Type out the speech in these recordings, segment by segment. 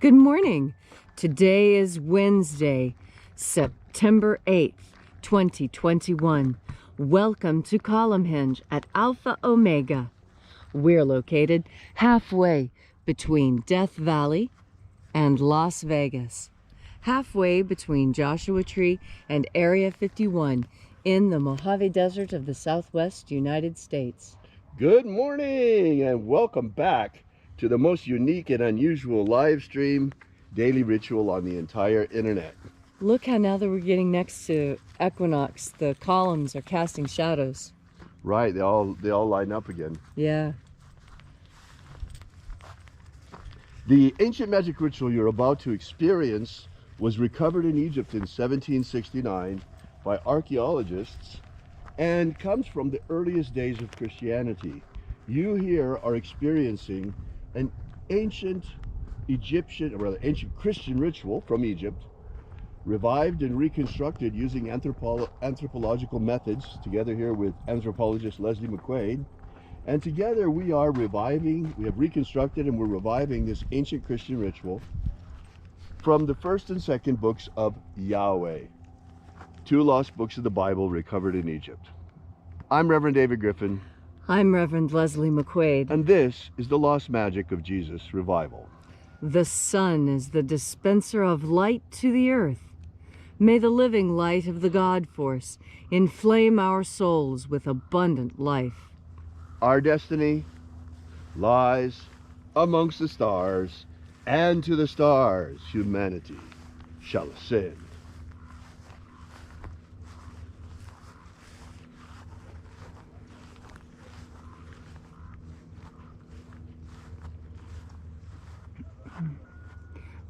Good morning. Today is Wednesday, September 8th, 2021. Welcome to Columnhenge at Alpha Ωmega. We're located halfway between Death Valley and Las Vegas, halfway between Joshua Tree and Area 51 in the Mojave Desert of the Southwest United States. Good morning and welcome back to the most unique and unusual live stream daily ritual on the entire internet. Look how now that we're getting next to equinox, the columns are casting shadows. Right, they all line up again. Yeah. The ancient magic ritual you're about to experience was recovered in Egypt in 1769 by archaeologists and comes from the earliest days of Christianity. You here are experiencing an ancient Christian ritual from Egypt, revived and reconstructed using anthropological methods, together here with anthropologist Leslie McQuade. And together we have reconstructed and we're reviving this ancient Christian ritual from the first and second books of Yahweh, two lost books of the Bible recovered in Egypt. I'm Reverend David Griffin. I'm Reverend Leslie McQuade. And this is the Lost Magic of Jesus Revival. The sun is the dispenser of light to the earth. May the living light of the God force inflame our souls with abundant life. Our destiny lies amongst the stars, and to the stars humanity shall ascend.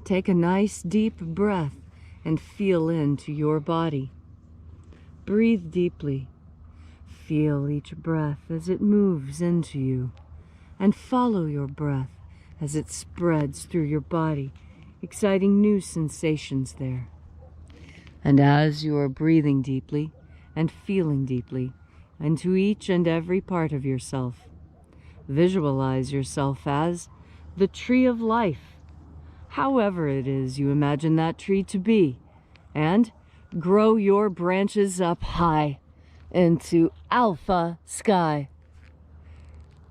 Take a nice deep breath and feel into your body. Breathe deeply. Feel each breath as it moves into you, and follow your breath as it spreads through your body, exciting new sensations there. And as you are breathing deeply and feeling deeply into each and every part of yourself, visualize yourself as the tree of life, however it is you imagine that tree to be, and grow your branches up high into alpha sky.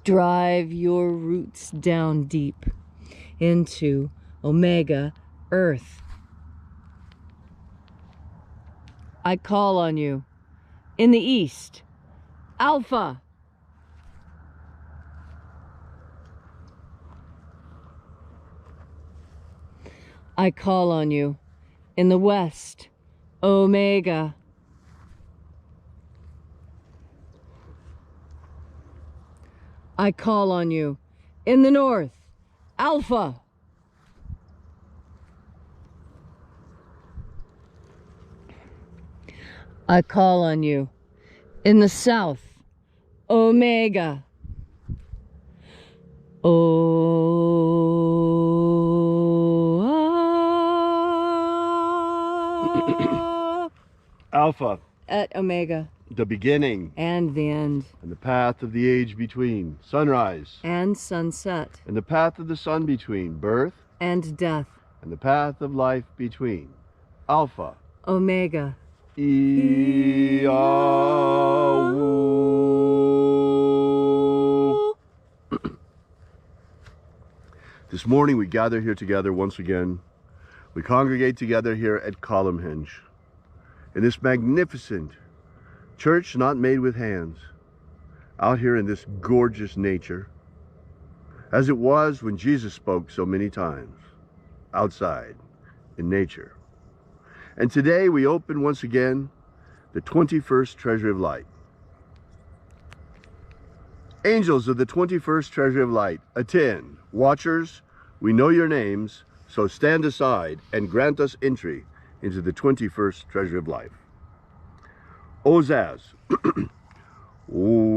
Drive your roots down deep into omega earth. I call on you in the east, alpha. I call on you in the west, Omega. I call on you in the north, Alpha. I call on you in the south, Omega. Alpha. At Omega. The beginning. And the end. And the path of the age between. Sunrise. And sunset. And the path of the sun between. Birth. And death. And the path of life between. Alpha. Omega. This morning we gather here together once again. We congregate together here at Columnhenge, in this magnificent church not made with hands, out here in this gorgeous nature, as it was when Jesus spoke so many times, outside in nature. And today we open once again the 21st Treasury of Light. Angels of the 21st Treasury of Light, attend. Watchers, we know your names, so stand aside and grant us entry into the 21st Treasury of Life. Ozaz. Ozaz.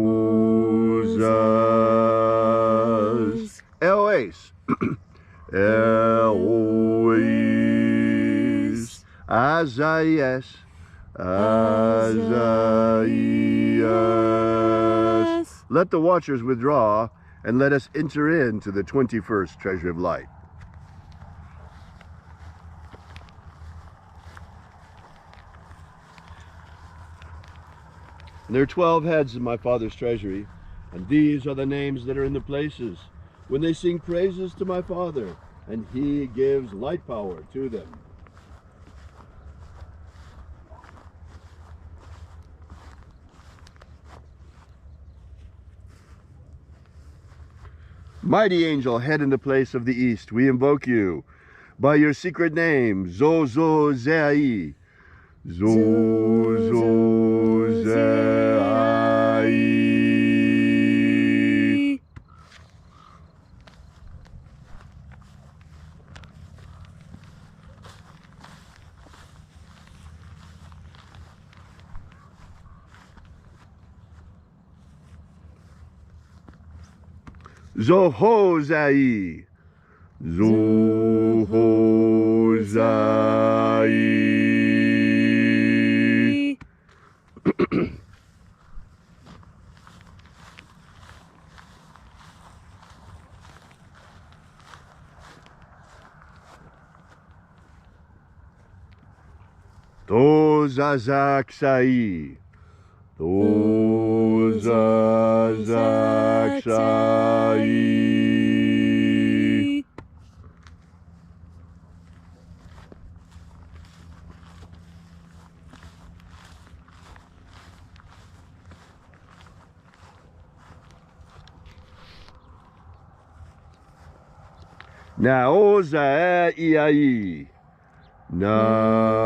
Elois. Elois. Azayas. Azayas. Let the watchers withdraw and let us enter into the 21st Treasury of Light. And there are 12 heads in my Father's treasury, and these are the names that are in the places when they sing praises to my Father, and he gives light power to them. Mighty angel, head in the place of the east, we invoke you by your secret name, Zozozei. Zozozei. Zohozai. Zohozai. Tozazaksai. Tozazaksai. Naozai. Naozai.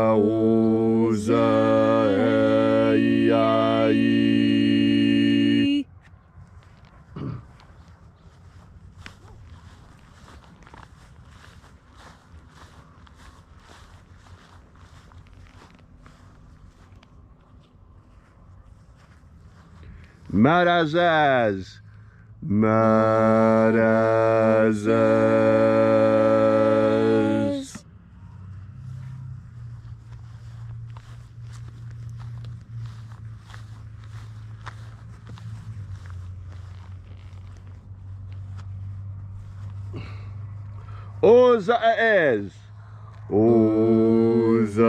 Marazaz. Marazaz. Ozaez. Ozaez.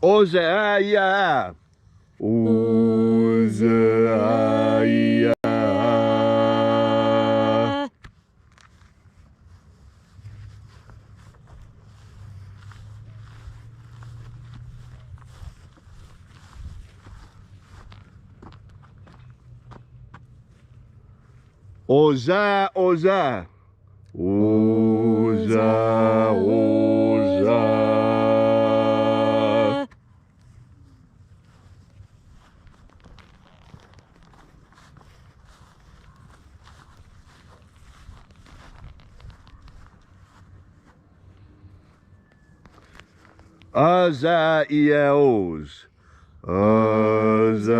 Ozaia. Ozaia. Oza, Oza. Oza, Oza. Azaiaos. Azaiaos.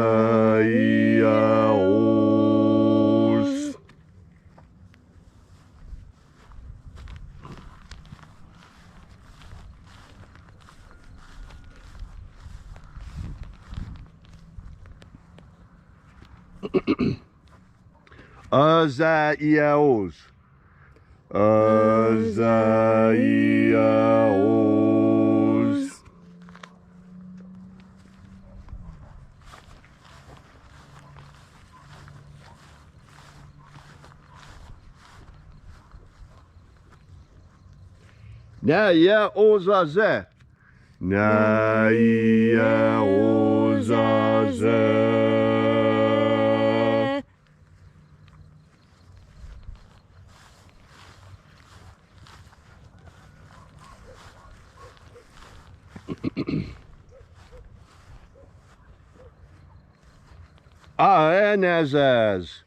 Azaiaos. Azaiaos. Naya Ozaze. Naya Ozaze. Aenazaz.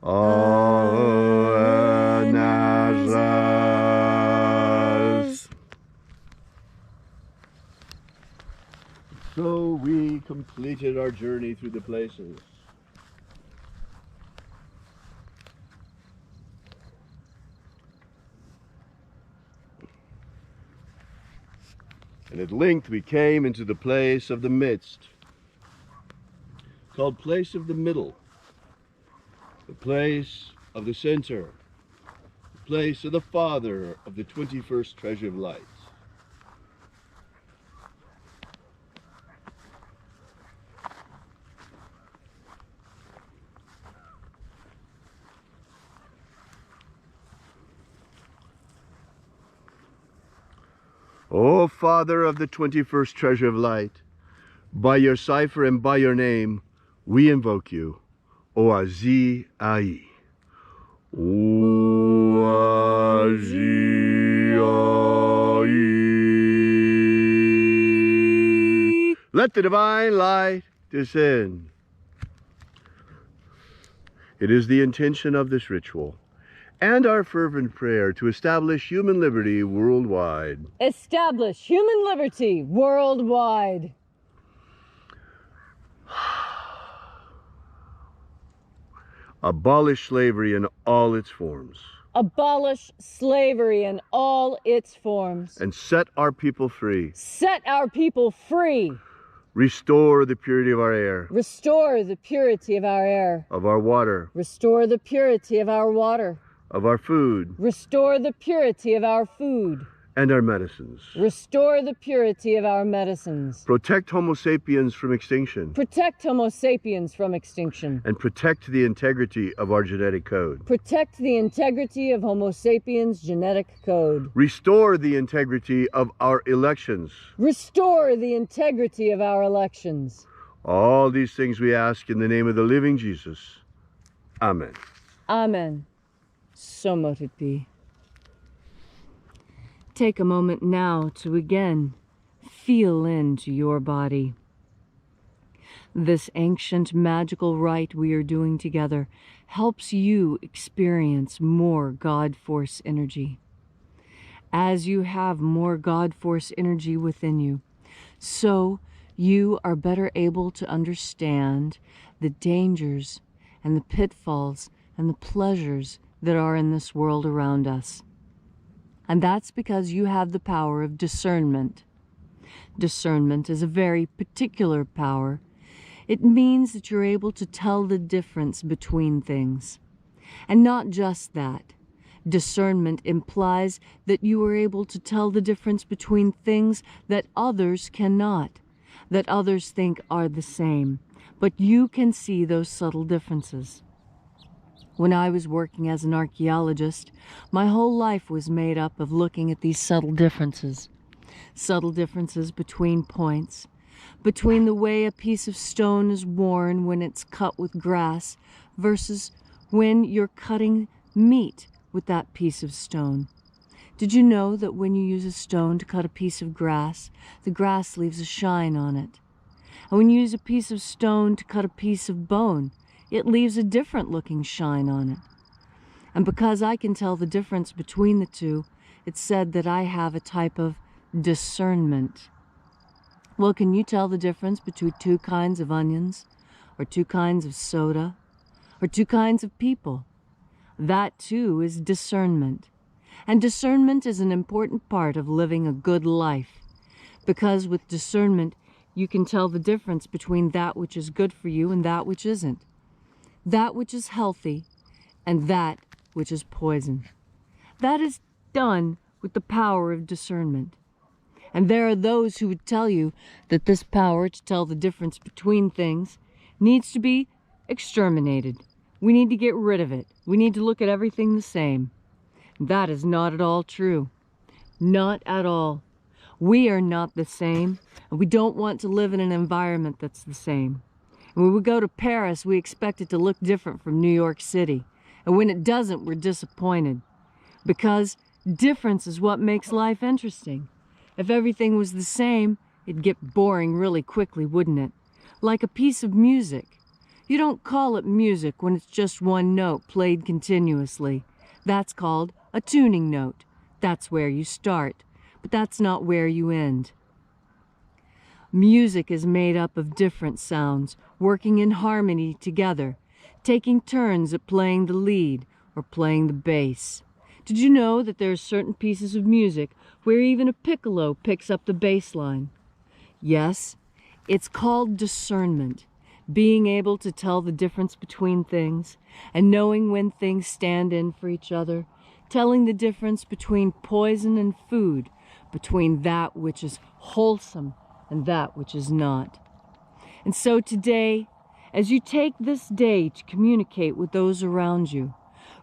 Aenazaz. So we completed our journey through the places. And at length we came into the place of the midst, called place of the middle, the place of the center, the place of the father of the 21st Treasury of Light. O Father of the 21st Treasure of Light, by your cipher and by your name, we invoke you. Oazi Ai. Oazi Ai. Let the divine light descend. It is the intention of this ritual and our fervent prayer to establish human liberty worldwide. Establish human liberty worldwide. Abolish slavery in all its forms. Abolish slavery in all its forms. And set our people free. Set our people free. Restore the purity of our air. Restore the purity of our air. Of our water. Restore the purity of our water. Of our food. Restore the purity of our food. And our medicines. Restore the purity of our medicines. Protect Homo sapiens from extinction. Protect Homo sapiens from extinction. And protect the integrity of our genetic code. Protect the integrity of Homo sapiens' genetic code. Restore the integrity of our elections. Restore the integrity of our elections. All these things we ask in the name of the living Jesus. Amen. Amen. So mote it be. Take a moment now to again feel into your body. This ancient magical rite we are doing together helps you experience more God Force energy. As you have more God Force energy within you, so you are better able to understand the dangers and the pitfalls and the pleasures that are in this world around us. And that's because you have the power of discernment. Discernment is a very particular power. It means that you're able to tell the difference between things. And not just that. Discernment implies that you are able to tell the difference between things that others cannot, that others think are the same, but you can see those subtle differences. When I was working as an archeologist, my whole life was made up of looking at these subtle differences. Subtle differences between points, between the way a piece of stone is worn when it's cut with grass versus when you're cutting meat with that piece of stone. Did you know that when you use a stone to cut a piece of grass, the grass leaves a shine on it? And when you use a piece of stone to cut a piece of bone, it leaves a different looking shine on it. And because I can tell the difference between the two, it's said that I have a type of discernment. Well, can you tell the difference between two kinds of onions, or two kinds of soda, or two kinds of people? That too is discernment. And discernment is an important part of living a good life, because with discernment, you can tell the difference between that which is good for you and that which isn't. That which is healthy and that which is poison. That is done with the power of discernment. And there are those who would tell you that this power to tell the difference between things needs to be exterminated. We need to get rid of it. We need to look at everything the same. That is not at all true. Not at all. We are not the same, and we don't want to live in an environment that's the same. And when we go to Paris, we expect it to look different from New York City. And when it doesn't, we're disappointed. Because difference is what makes life interesting. If everything was the same, it'd get boring really quickly, wouldn't it? Like a piece of music. You don't call it music when it's just one note played continuously. That's called a tuning note. That's where you start. But that's not where you end. Music is made up of different sounds, working in harmony together, taking turns at playing the lead or playing the bass. Did you know that there are certain pieces of music where even a piccolo picks up the bass line? Yes, it's called discernment. being able to tell the difference between things and knowing when things stand in for each other, telling the difference between poison and food, between that which is wholesome and that which is not. And so today, as you take this day to communicate with those around you,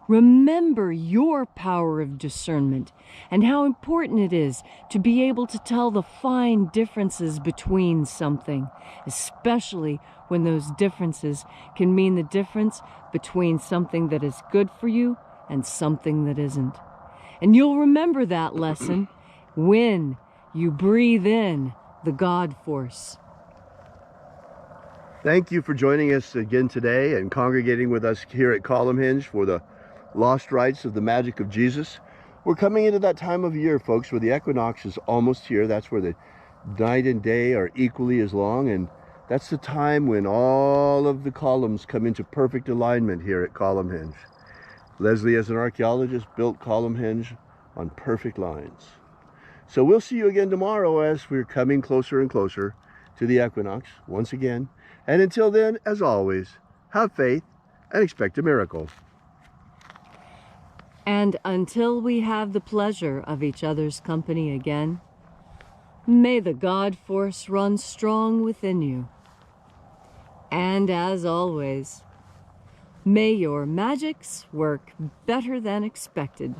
remember your power of discernment and how important it is to be able to tell the fine differences between something, especially when those differences can mean the difference between something that is good for you and something that isn't. And you'll remember that lesson when you breathe in the God force. Thank you for joining us again today and congregating with us here at Columnhenge for the Lost Rites of the Magic of Jesus. We're coming into that time of year, folks, where the equinox is almost here. That's where the night and day are equally as long, and that's the time when all of the columns come into perfect alignment here at Columnhenge. Leslie, as an archaeologist, built Columnhenge on perfect lines. So we'll see you again tomorrow as we're coming closer and closer to the equinox once again. And until then, as always, have faith and expect a miracle. And until we have the pleasure of each other's company again, may the God force run strong within you. And as always, may your magics work better than expected.